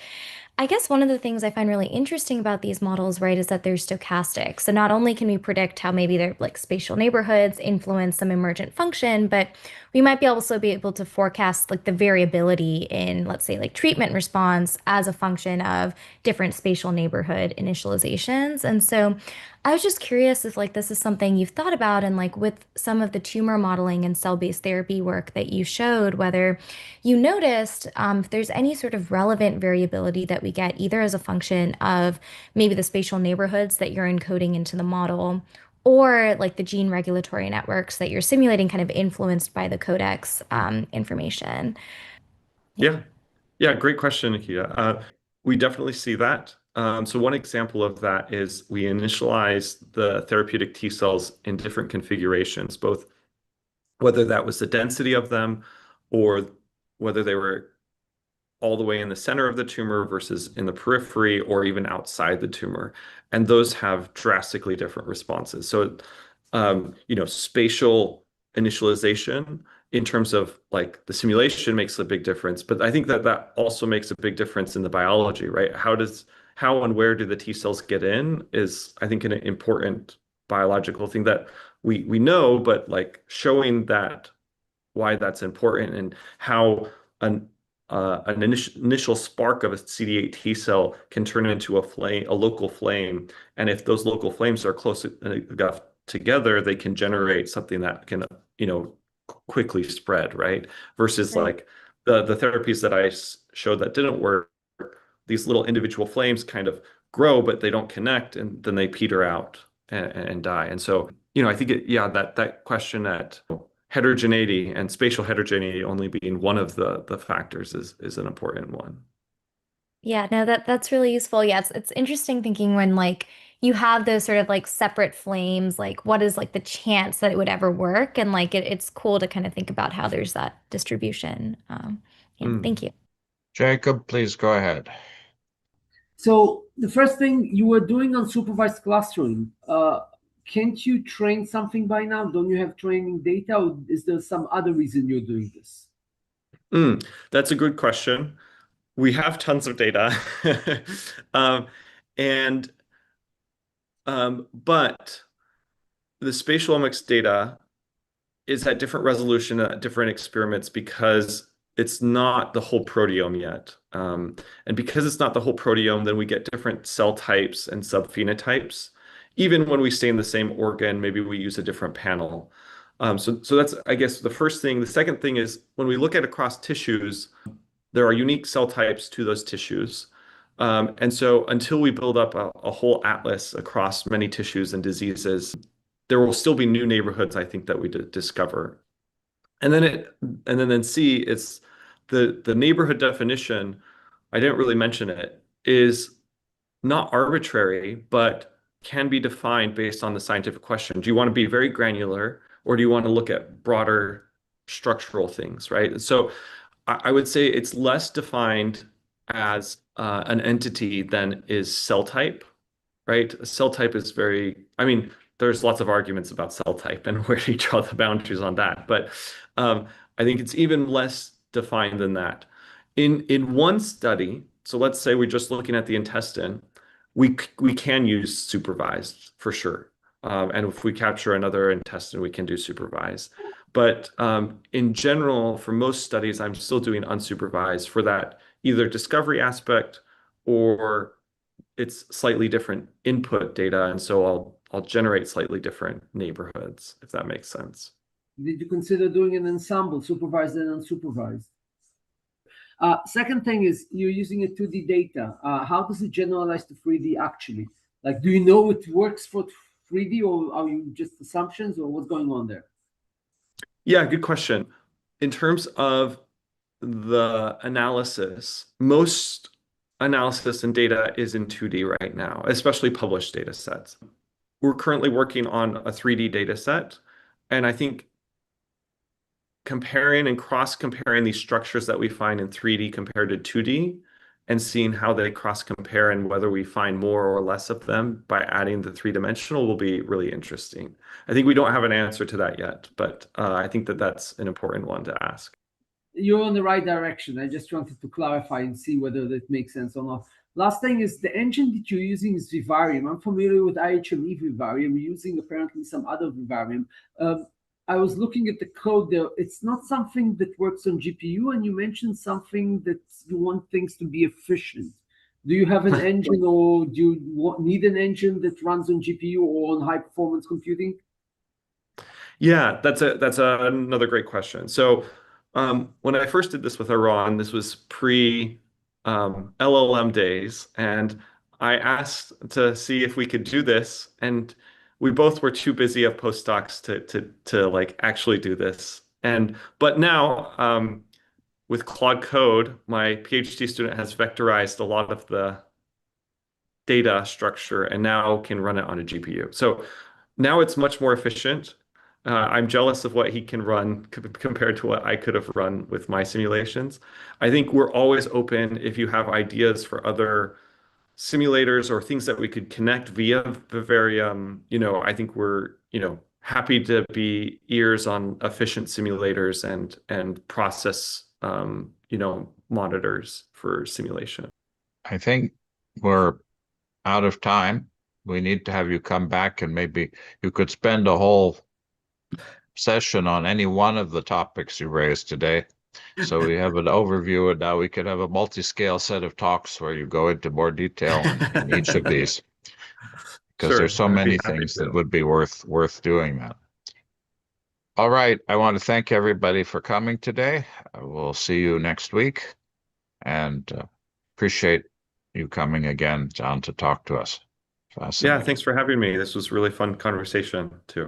I guess one of the things I find really interesting about these models, right, is that they're stochastic. So not only can we predict how maybe their like spatial neighborhoods influence some emergent function, but we might also be able to forecast like the variability in, let's say, like treatment response as a function of different spatial neighborhood initializations. And so I was just curious if like this is something you've thought about, and like with some of the tumor modeling and cell-based therapy work that you showed, whether you noticed if there's any sort of relevant variability that we get either as a function of maybe the spatial neighborhoods that you're encoding into the model, or like the gene regulatory networks that you're simulating kind of influenced by the codex information. Yeah. Yeah, great question, Nikita. We definitely see that. So one example of that is we initialize the therapeutic T cells in different configurations, both whether that was the density of them or whether they were all the way in the center of the tumor versus in the periphery or even outside the tumor. And those have drastically different responses. So, spatial initialization in terms of like the simulation makes a big difference, but I think that also makes a big difference in the biology, right? How and where do the T cells get in is, I think, an important biological thing that we know, but like showing that why that's important and how an initial spark of a CD8 T cell can turn into a local flame. And if those local flames are close enough together, they can generate something that can, quickly spread, right? Versus Right. like the therapies that I showed that didn't work, these little individual flames kind of grow, but they don't connect, and then they peter out and die. And so, I think that question at heterogeneity and spatial heterogeneity only being one of the factors is an important one. Yeah, no, that's really useful. Yeah, it's interesting thinking when like you have those sort of like separate flames, like what is like the chance that it would ever work? And like it's cool to kind of think about how there's that distribution. Yeah, thank you. Jacob, please go ahead. So the first thing you were doing on supervised clustering, can't you train something by now? Don't you have training data, or is there some other reason you're doing this? That's a good question. We have tons of data. and but the spatial omics data is at different resolution at different experiments because it's not the whole proteome yet. And because it's not the whole proteome, then we get different cell types and subphenotypes. Even when we stay in the same organ, maybe we use a different panel. So that's, I guess, the first thing. The second thing is when we look at across tissues, there are unique cell types to those tissues. And so until we build up a whole atlas across many tissues and diseases, there will still be new neighborhoods, I think, that we discover. And then C, it's the neighborhood definition, I didn't really mention it, is not arbitrary, but can be defined based on the scientific question. Do you want to be very granular, or do you want to look at broader structural things, right? So I would say it's less defined as an entity than is cell type, right? Cell type is very, I mean, there's lots of arguments about cell type and where do you draw the boundaries on that, but I think it's even less defined than that. In one study, so let's say we're just looking at the intestine, we can use supervised for sure. And if we capture another intestine, we can do supervised. But in general, for most studies, I'm still doing unsupervised for that either discovery aspect or it's slightly different input data. And so I'll generate slightly different neighborhoods, if that makes sense. Did you consider doing an ensemble, supervised and unsupervised? Second thing is you're using a 2D data. How does it generalize to 3D actually? Like, do you know it works for 3D or are you just assumptions or what's going on there? Yeah, good question. In terms of the analysis, most analysis and data is in 2D right now, especially published data sets. We're currently working on a 3D data set, and I think comparing and cross-comparing these structures that we find in 3D compared to 2D and seeing how they cross-compare and whether we find more or less of them by adding the three-dimensional will be really interesting. I think we don't have an answer to that yet, but I think that that's an important one to ask. You're on the right direction. I just wanted to clarify and see whether that makes sense or not. Last thing is the engine that you're using is Vivarium. I'm familiar with IHME Vivarium. You're using apparently some other Vivarium. I was looking at the code there. It's not something that works on GPU, and you mentioned something that you want things to be efficient. Do you have an engine, or do you need an engine that runs on GPU or on high performance computing? Yeah, that's another great question. So when I first did this with Iran, this was pre LLM days, and I asked to see if we could do this, and we both were too busy of postdocs to like actually do this. But now with Claude Code, my PhD student has vectorized a lot of the data structure and now can run it on a GPU. So now it's much more efficient. I'm jealous of what he can run compared to what I could have run with my simulations. I think we're always open if you have ideas for other simulators or things that we could connect via Vivarium. I think we're, happy to be ears on efficient simulators and process, monitors for simulation. I think we're out of time. We need to have you come back, and maybe you could spend a whole session on any one of the topics you raised today. So we have an overview, and now we could have a multi-scale set of talks where you go into more detail in each of these, because there's so many things that would be worth doing that. All right, I want to thank everybody for coming today. We'll see you next week, and appreciate you coming again, John, to talk to us. Yeah, thanks for having me. This was a really fun conversation too.